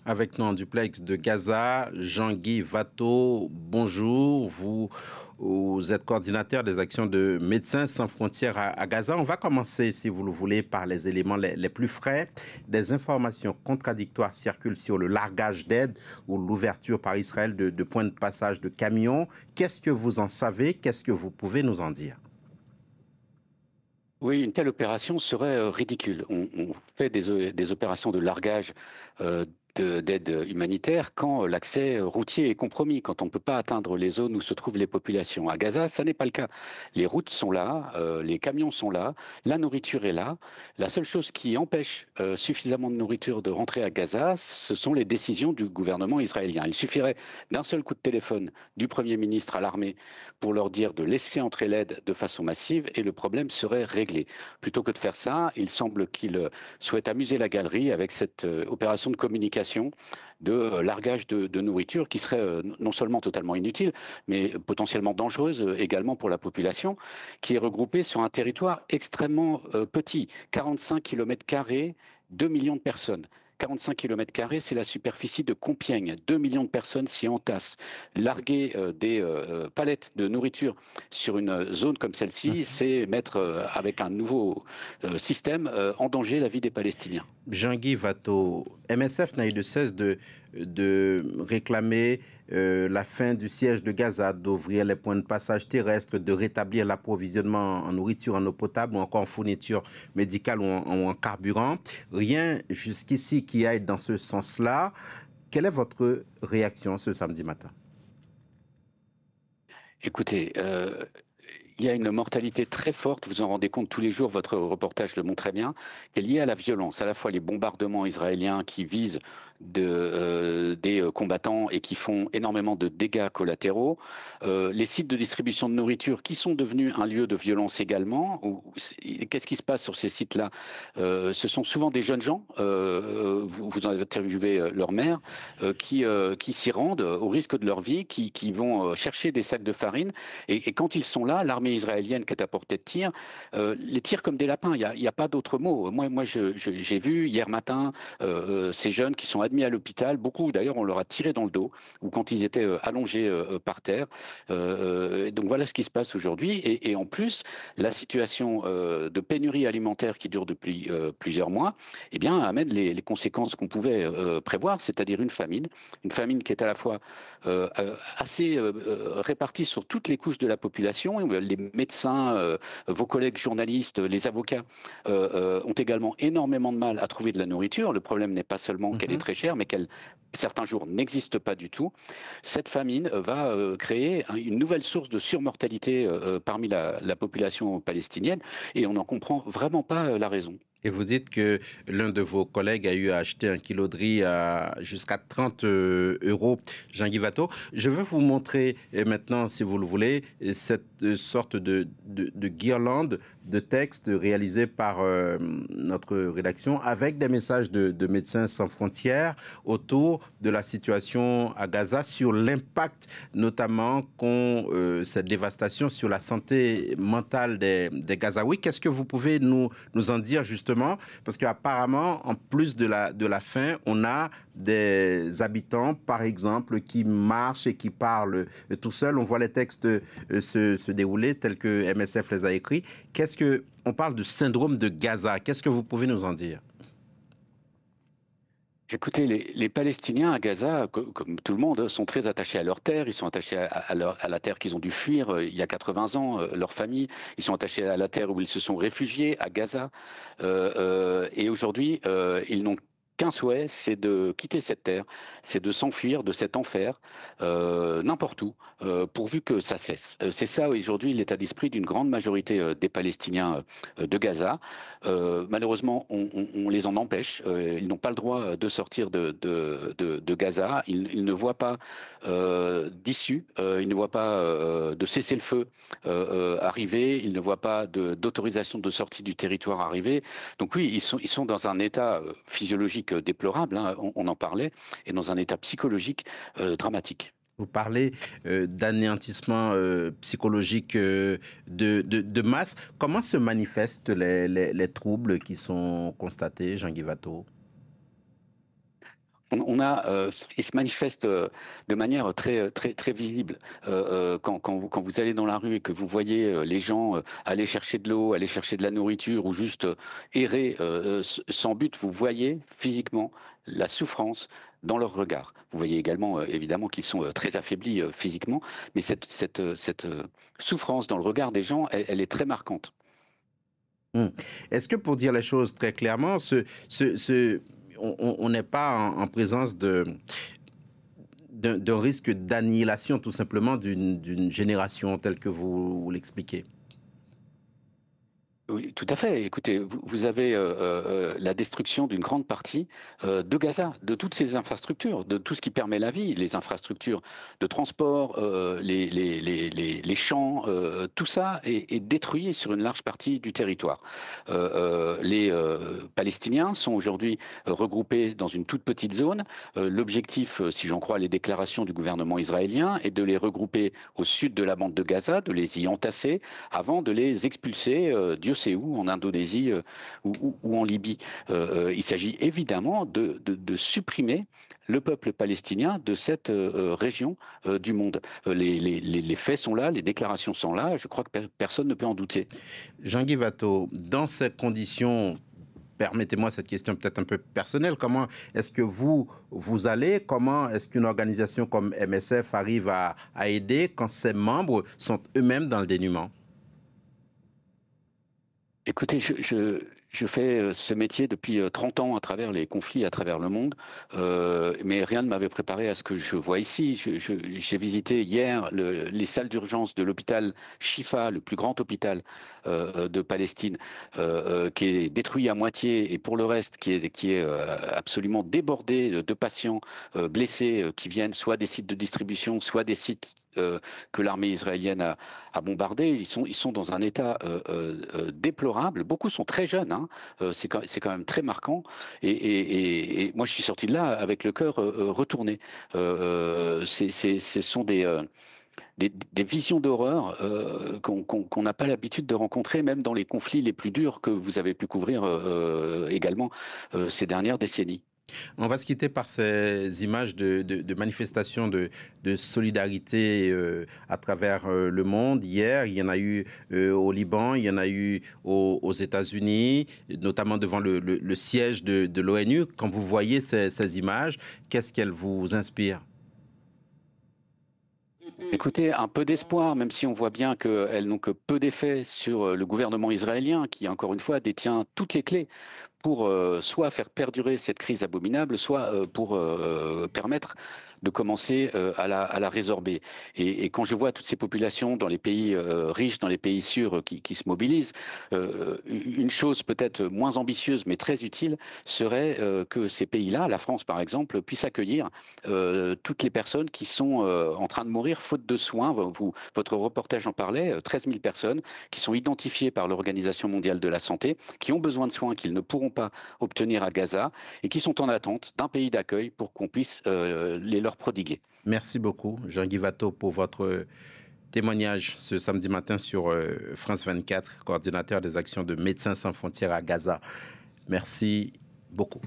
Avec nous en duplex de Gaza, Jean-Guy Watteau, bonjour. Vous êtes coordinateur des actions de Médecins sans frontières à Gaza. On va commencer, si vous le voulez, par les éléments les plus frais. Des informations contradictoires circulent sur le largage d'aide ou l'ouverture par Israël de points de passage de camions. Qu'est-ce que vous en savez? Qu'est-ce que vous pouvez nous en dire? Oui, une telle opération serait ridicule. On fait des opérations de largage euh, d'aide humanitaire quand l'accès routier est compromis, quand on ne peut pas atteindre les zones où se trouvent les populations. À Gaza, ça n'est pas le cas. Les routes sont là, les camions sont là, la nourriture est là. La seule chose qui empêche suffisamment de nourriture de rentrer à Gaza, ce sont les décisions du gouvernement israélien. Il suffirait d'un seul coup de téléphone du Premier ministre à l'armée pour leur dire de laisser entrer l'aide de façon massive et le problème serait réglé. Plutôt que de faire ça, il semble qu'il souhaite amuser la galerie avec cette opération de communication de largage de nourriture qui serait non seulement totalement inutile, mais potentiellement dangereuse également pour la population, qui est regroupée sur un territoire extrêmement petit, 45 km², 2 millions de personnes. 45 km², c'est la superficie de Compiègne. 2 millions de personnes s'y entassent. Larguer des palettes de nourriture sur une zone comme celle-ci, c'est mettre avec un nouveau système en danger la vie des Palestiniens. Jean-Guy Watteau, MSF n'a eu de cesse de réclamer la fin du siège de Gaza, d'ouvrir les points de passage terrestres, de rétablir l'approvisionnement en nourriture, en eau potable ou encore en fourniture médicale ou en carburant. Rien jusqu'ici qui aille dans ce sens-là. Quelle est votre réaction ce samedi matin? Écoutez, il y a une mortalité très forte, vous en rendez compte tous les jours, votre reportage le montre très bien, qui est liée à la violence, à la fois les bombardements israéliens qui visent des combattants et qui font énormément de dégâts collatéraux, les sites de distribution de nourriture qui sont devenus un lieu de violence également. Qu'est-ce qui se passe sur ces sites-là? Ce sont souvent des jeunes gens, vous en avez interviewé leur mère, qui s'y rendent au risque de leur vie, qui vont chercher des sacs de farine, et quand ils sont là, l'armée israélienne qui est à portée de tir, les tire comme des lapins. Il y a pas d'autre mot. Moi j'ai vu hier matin ces jeunes qui sont admis à l'hôpital. Beaucoup, d'ailleurs, on leur a tiré dans le dos, ou quand ils étaient allongés par terre. Donc voilà ce qui se passe aujourd'hui. Et en plus, la situation de pénurie alimentaire qui dure depuis plusieurs mois, eh bien, amène les conséquences qu'on pouvait prévoir, c'est-à-dire une famine qui est à la fois assez répartie sur toutes les couches de la population. Les médecins, vos collègues journalistes, les avocats ont également énormément de mal à trouver de la nourriture. Le problème n'est pas seulement qu'elle est très chère, mais qu'elle, certains jours, n'existe pas du tout. Cette famine va créer une nouvelle source de surmortalité parmi la population palestinienne, et on n'en comprend vraiment pas la raison. Et vous dites que l'un de vos collègues a eu à acheter un kilo de riz à jusqu'à 30 euros. Jean-Guy Watteau, je vais vous montrer maintenant, si vous le voulez, cette sorte de guirlande de textes réalisés par notre rédaction avec des messages de Médecins sans frontières autour de la situation à Gaza, sur l'impact notamment qu'ont cette dévastation sur la santé mentale des Gazaouis. Qu'est-ce que vous pouvez nous en dire justement? Parce qu'apparemment, en plus de la faim, on a des habitants, par exemple, qui marchent et qui parlent tout seuls. On voit les textes se dérouler tels que MSF les a écrits. On parle de syndrome de Gaza. Qu'est-ce que vous pouvez nous en dire? Écoutez, les Palestiniens à Gaza, comme tout le monde, sont très attachés à leur terre. Ils sont attachés à la terre qu'ils ont dû fuir il y a 80 ans, leur famille. Ils sont attachés à la terre où ils se sont réfugiés, à Gaza. Et aujourd'hui, ils n'ont qu'un souhait, c'est de quitter cette terre, c'est de s'enfuir de cet enfer, n'importe où, pourvu que ça cesse. C'est ça aujourd'hui l'état d'esprit d'une grande majorité des Palestiniens de Gaza. Malheureusement, on les en empêche. Ils n'ont pas le droit de sortir de Gaza. Ils ne voient pas d'issue. Ils ne voient pas de cessez-le-feu arriver. Ils ne voient pas d'autorisation de sortie du territoire arriver. Donc oui, ils sont dans un état physiologique déplorable, hein, on en parlait, et dans un état psychologique dramatique. Vous parlez d'anéantissement psychologique de masse. Comment se manifestent les troubles qui sont constatés, Jean-Guy Watteau? il se manifeste de manière très visible. Quand vous allez dans la rue et que vous voyez les gens aller chercher de l'eau, aller chercher de la nourriture ou juste errer sans but, vous voyez physiquement la souffrance dans leur regard. Vous voyez également, évidemment, qu'ils sont très affaiblis physiquement, mais cette souffrance dans le regard des gens, elle est très marquante. Est-ce que pour dire les choses très clairement, on n'est pas en présence d'un risque d'annihilation tout simplement d'une génération telle que vous l'expliquez? Oui, tout à fait. Écoutez, vous avez la destruction d'une grande partie de Gaza, de toutes ces infrastructures, de tout ce qui permet la vie, les infrastructures de transport, les champs, tout ça est détruit sur une large partie du territoire. Les Palestiniens sont aujourd'hui regroupés dans une toute petite zone. L'objectif, si j'en crois les déclarations du gouvernement israélien, est de les regrouper au sud de la bande de Gaza, de les y entasser avant de les expulser Dieu sait où, en Indonésie ou en Libye. Il s'agit évidemment de supprimer le peuple palestinien de cette région du monde. Les faits sont là, les déclarations sont là, je crois que personne ne peut en douter. Jean-Guy Watteau, dans ces conditions, permettez-moi cette question peut-être un peu personnelle, comment est-ce que vous allez, comment est-ce qu'une organisation comme MSF arrive à aider quand ses membres sont eux-mêmes dans le dénuement? Écoutez, je fais ce métier depuis 30 ans à travers les conflits à travers le monde, mais rien ne m'avait préparé à ce que je vois ici. J'ai visité hier les salles d'urgence de l'hôpital Shifa, le plus grand hôpital de Palestine, qui est détruit à moitié et pour le reste qui est absolument débordé de patients blessés qui viennent soit des sites de distribution, soit des sites que l'armée israélienne a bombardé. Ils sont dans un état déplorable. Beaucoup sont très jeunes. Hein. C'est quand même très marquant. Et moi, je suis sorti de là avec le cœur retourné. Ce sont des visions d'horreur qu'on n'a pas l'habitude de rencontrer, même dans les conflits les plus durs que vous avez pu couvrir également ces dernières décennies. On va se quitter par ces images de manifestations de solidarité à travers le monde. Hier, il y en a eu au Liban, il y en a eu aux États-Unis, notamment devant le siège de l'ONU. Quand vous voyez ces images, qu'est-ce qu'elles vous inspirent? Écoutez, un peu d'espoir, même si on voit bien qu'elles n'ont que peu d'effet sur le gouvernement israélien, qui, encore une fois, détient toutes les clés pour soit faire perdurer cette crise abominable, soit pour permettre de commencer à la résorber. Et quand je vois toutes ces populations dans les pays riches, dans les pays sûrs qui se mobilisent, une chose peut-être moins ambitieuse mais très utile serait que ces pays-là, la France par exemple, puissent accueillir toutes les personnes qui sont en train de mourir faute de soins. Votre reportage en parlait, 13 000 personnes qui sont identifiées par l'Organisation mondiale de la santé, qui ont besoin de soins qu'ils ne pourront pas obtenir à Gaza et qui sont en attente d'un pays d'accueil pour qu'on puisse les leur prodiguer. Merci beaucoup, Jean-Guy Watteau, pour votre témoignage ce samedi matin sur France 24, coordinateur des actions de Médecins sans frontières à Gaza. Merci beaucoup.